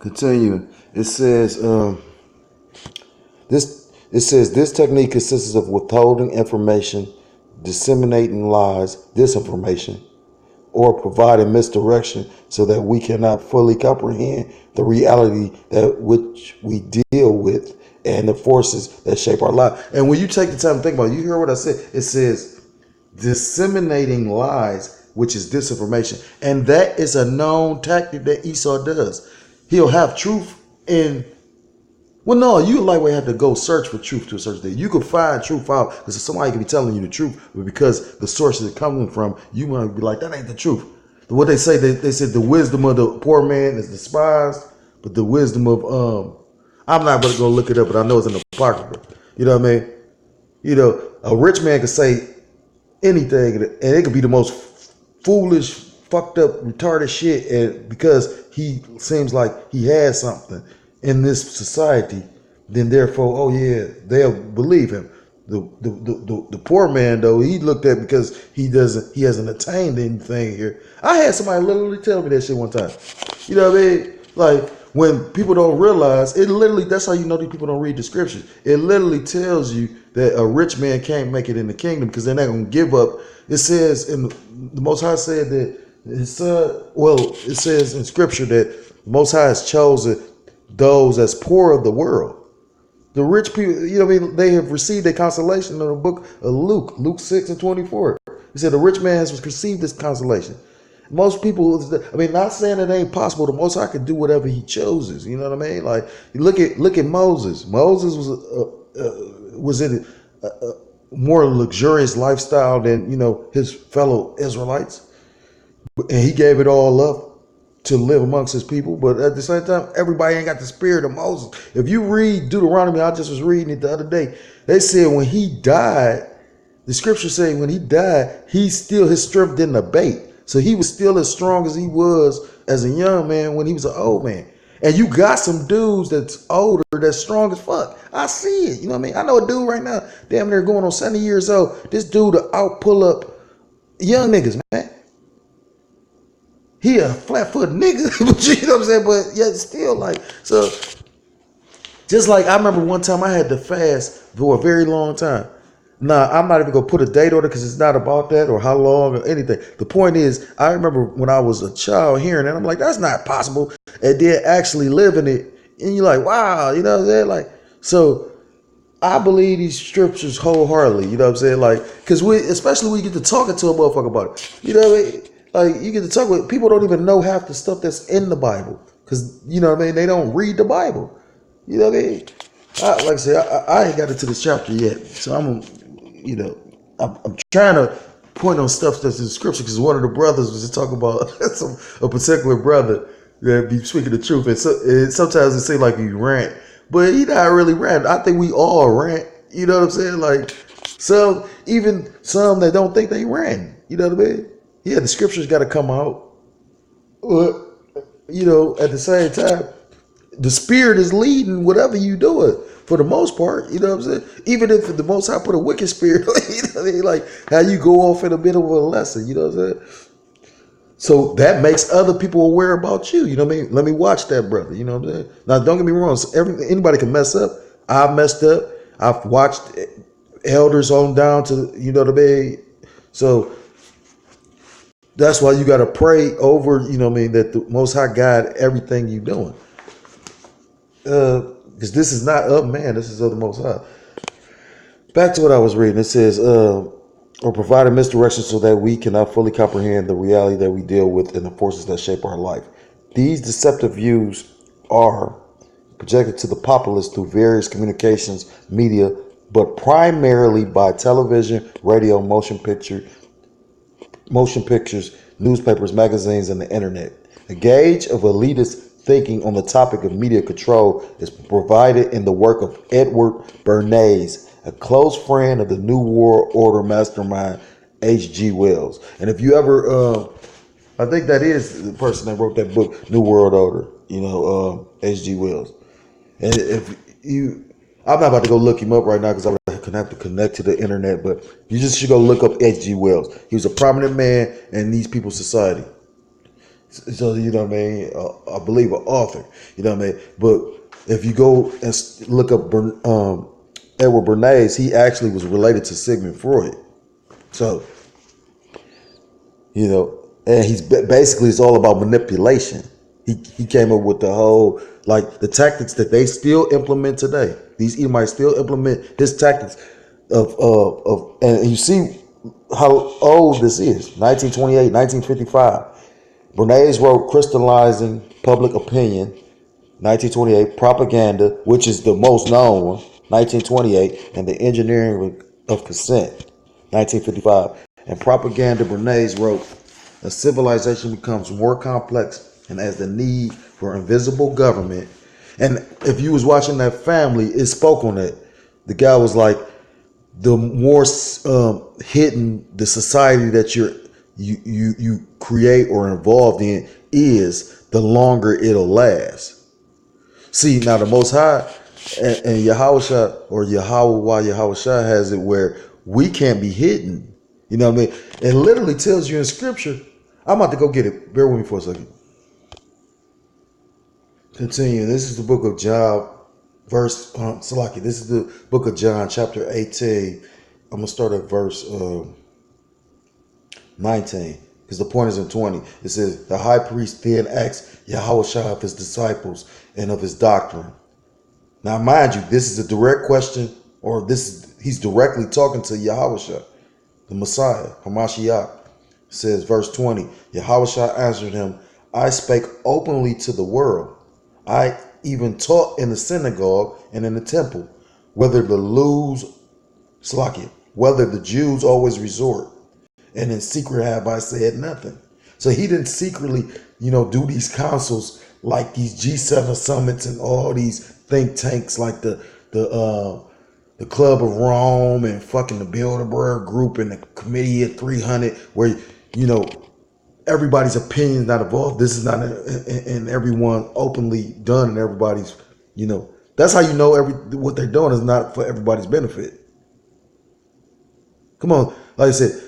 Continue. It says this technique consists of withholding information, disseminating lies, disinformation, or providing misdirection so that we cannot fully comprehend the reality that which we deal with and the forces that shape our life. And when you take the time to think about it, you hear what I said. It says disseminating lies, which is disinformation. And that is a known tactic that Esau does. He'll have truth in, well, no, you lightweight have to go search for truth to a certain thing. You can find truth out because somebody can be telling you the truth, but because the sources it's coming from, you might be like, that ain't the truth. What they say, they said the wisdom of the poor man is despised, but the wisdom of I'm not going to go look it up, but I know it's in the Apocrypha. You know what I mean? You know, a rich man can say anything, and it could be the most foolish, fucked up, retarded shit, and because he seems like he has something in this society, then therefore, oh yeah, they'll believe him. The poor man though, he looked at because he hasn't attained anything here. I had somebody literally tell me that shit one time. You know what I mean? Like when people don't realize it, literally that's how you know these people don't read the scriptures. It literally tells you that a rich man can't make it in the kingdom because they're not gonna give up. It says in the Most High said that his son. Well, it says in scripture that the Most High has chosen those as poor of the world. The rich people, you know what I mean, they have received a consolation in the book of Luke 6:24. He said the rich man has received this consolation. Most people, I mean, not saying it ain't possible. The Most High can do whatever He chooses. You know what I mean? Like, look at Moses. Moses was in a more luxurious lifestyle than his fellow Israelites, and he gave it all up to live amongst his people. But at the same time, everybody ain't got the spirit of Moses. If you read Deuteronomy, I just was reading it the other day. They said when he died, the scripture say when he died, his strength didn't abate. So he was still as strong as he was as a young man when he was an old man. And you got some dudes that's older, that's strong as fuck. I see it. You know what I mean? I know a dude right now, damn near going on 70 years old. This dude will out pull up young niggas, man. He a flat foot nigga, you know what I'm saying? But yet still like, so just like I remember one time I had to fast for a very long time. Nah, I'm not even gonna put a date on it because it's not about that or how long or anything. The point is, I remember when I was a child hearing it, I'm like, that's not possible. And then actually living it, and you're like, wow, you know what I'm saying? Like, so I believe these scriptures wholeheartedly, you know what I'm saying? Like, because especially when you get to talking to a motherfucker about it, you know what I mean? Like, you get to talk with people, don't even know half the stuff that's in the Bible because, you know what I mean, they don't read the Bible. You know what I mean? Like I said, I ain't got into this chapter yet, so I'm trying to point on stuff that's in scripture because one of the brothers was just talking about a particular brother that be speaking the truth, and sometimes it seems like he rant, but he not really rant. I think we all rant. You know what I'm saying? Like even some that don't think they rant. You know what I mean? Yeah, the scriptures got to come out. But, at the same time, the spirit is leading whatever you do it for the most part. You know what I'm saying? Even if the Most High put a wicked spirit, you know what I mean? Like how you go off in the middle of a lesson. You know what I'm saying? So that makes other people aware about you. You know what I mean? Let me watch that, brother. You know what I'm saying? Now, don't get me wrong. Anybody can mess up. I've messed up. I've watched elders on down to, you know what I mean? So that's why you got to pray over, you know what I mean, that the Most High guide everything you doing. Because this is not of man, this is of the Most High. Back to what I was reading. It says, or provide a misdirection so that we cannot fully comprehend the reality that we deal with and the forces that shape our life. These deceptive views are projected to the populace through various communications, media, but primarily by television, radio, motion pictures, newspapers, magazines, and the internet. A gauge of elitist thinking on the topic of media control is provided in the work of Edward Bernays, a close friend of the New World Order mastermind H.G. Wells. And if you ever, I think that is the person that wrote that book, New World Order, H.G. Wells. And if you, I'm not about to go look him up right now because I'm going to have to connect to the internet, but you just should go look up H.G. Wells. He was a prominent man in these people's society. So you know what I mean. I believe an author. You know what I mean. But if you go and look up Edward Bernays, he actually was related to Sigmund Freud. So you know, and he's basically it's all about manipulation. He came up with the whole like the tactics that they still implement today. These Edomites still implement his tactics of and you see how old this is 1928, 1955. Bernays wrote Crystallizing Public Opinion, 1928, Propaganda, which is the most known one, 1928, and The Engineering of Consent, 1955. And Propaganda, Bernays wrote, a civilization becomes more complex and as the need for invisible government. And if you was watching that family, it spoke on it. The guy was like, the more hidden the society that you create or involved in is, the longer it'll last. See, now the Most High and Yahushua or Yahushua has it where we can't be hidden. You know what I mean? It literally tells you in Scripture. I'm about to go get it. Bear with me for a second. Continue. This is the book of Job, verse Salaki. This is the book of John, chapter 18. I'm gonna start at verse 19, because the point is in 20. It says, the high priest then asked Yahushua of his disciples and of his doctrine. Now, mind you, this is a direct question, or he's directly talking to Yahushua, the Messiah, Hamashiach. It says, verse 20, Yahushua answered him, I spake openly to the world. I even taught in the synagogue and in the temple, whether the Jews always resort, and in secret have I said nothing. So he didn't secretly, do these councils like these G7 summits and all these think tanks like the Club of Rome and fucking the Bilderberg Group and the Committee of 300, where everybody's opinion is not involved. This is not and everyone openly done, and everybody's that's how you know what they're doing is not for everybody's benefit. Come on, like I said,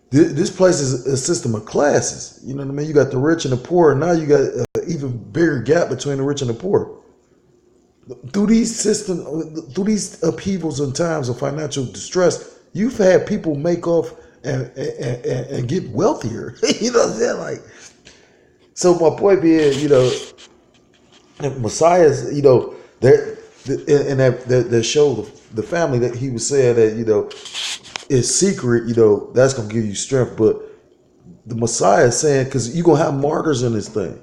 this place is a system of classes. You know what I mean? You got the rich and the poor, and now you got an even bigger gap between the rich and the poor. Through these upheavals and times of financial distress, you've had people make off and get wealthier. You know what I'm saying? Like, so my point being, Messiah's, that show the family that he was saying that is secret, that's gonna give you strength. But the Messiah is saying, because you're gonna have martyrs in this thing.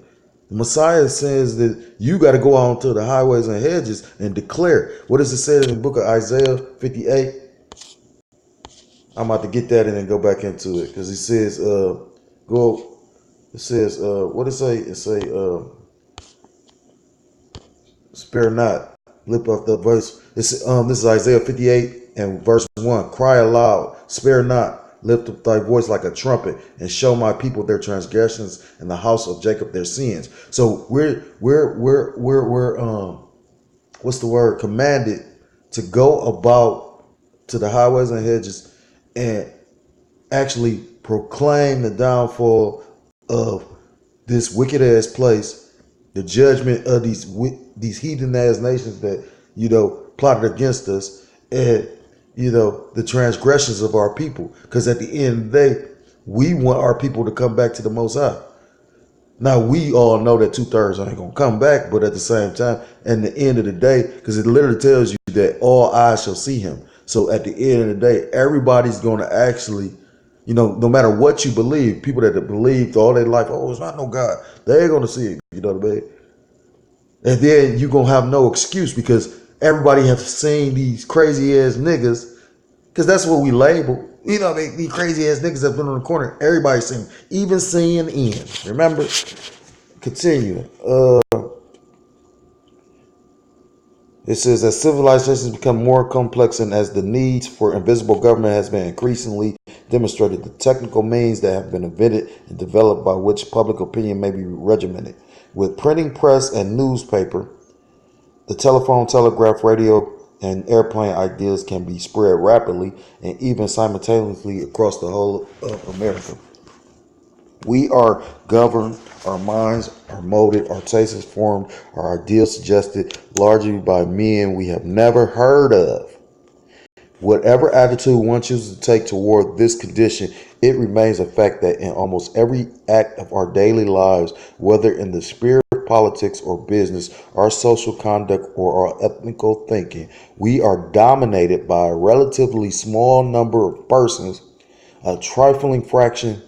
The Messiah says that you got to go out to the highways and hedges and declare. What does it say in the book of Isaiah 58? I'm about to get that and then go back into it, because it says, what did it say? It say, spare not. Lift up the verse. This is Isaiah 58 and verse 1. Cry aloud, spare not. Lift up thy voice like a trumpet, and show my people their transgressions, and the house of Jacob their sins. So we're what's the word? Commanded to go about to the highways and hedges and actually proclaim the downfall of this wicked ass place, the judgment of these heathen ass nations that plotted against us, and the transgressions of our people. Because at the end of the day, we want our people to come back to the Most High. Now, we all know that 2/3 ain't going to come back, but at the same time, at the end of the day, because it literally tells you that all eyes shall see him. So at the end of the day, everybody's going to actually, no matter what you believe, people that have believed all their life, oh, it's not no God, they're going to see it. You know what I mean? And then you're going to have no excuse, because everybody have seen these crazy ass niggas, because that's what we label. These crazy ass niggas have been on the corner. Everybody's seen, even CNN. Remember? Continue. It says that civilizations become more complex, and as the needs for invisible government has been increasingly demonstrated, the technical means that have been invented and developed by which public opinion may be regimented. With printing press and newspaper, the telephone, telegraph, radio, and airplane ideas can be spread rapidly and even simultaneously across the whole of America. We are governed, our minds are molded, our tastes is formed, our ideals suggested largely by men we have never heard of. Whatever attitude one chooses to take toward this condition, it remains a fact that in almost every act of our daily lives, whether in the sphere of politics or business, our social conduct or our ethical thinking, we are dominated by a relatively small number of persons, a trifling fraction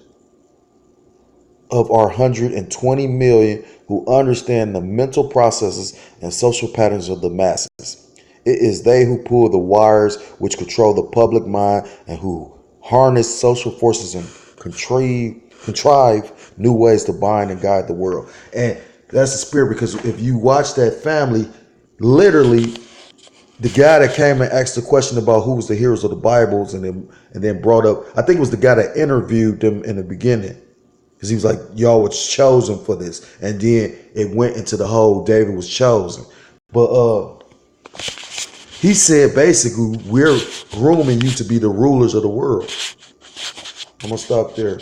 of our 120 million who understand the mental processes and social patterns of the masses. It is they who pull the wires which control the public mind and who harness social forces and contrive new ways to bind and guide the world. And that's the spirit, because if you watch that family, literally the guy that came and asked the question about who was the heroes of the Bibles and then brought up, I think it was the guy that interviewed them in the beginning. Because he was like, y'all was chosen for this. And then it went into the whole David was chosen. But he said basically, we're grooming you to be the rulers of the world. I'm going to stop there.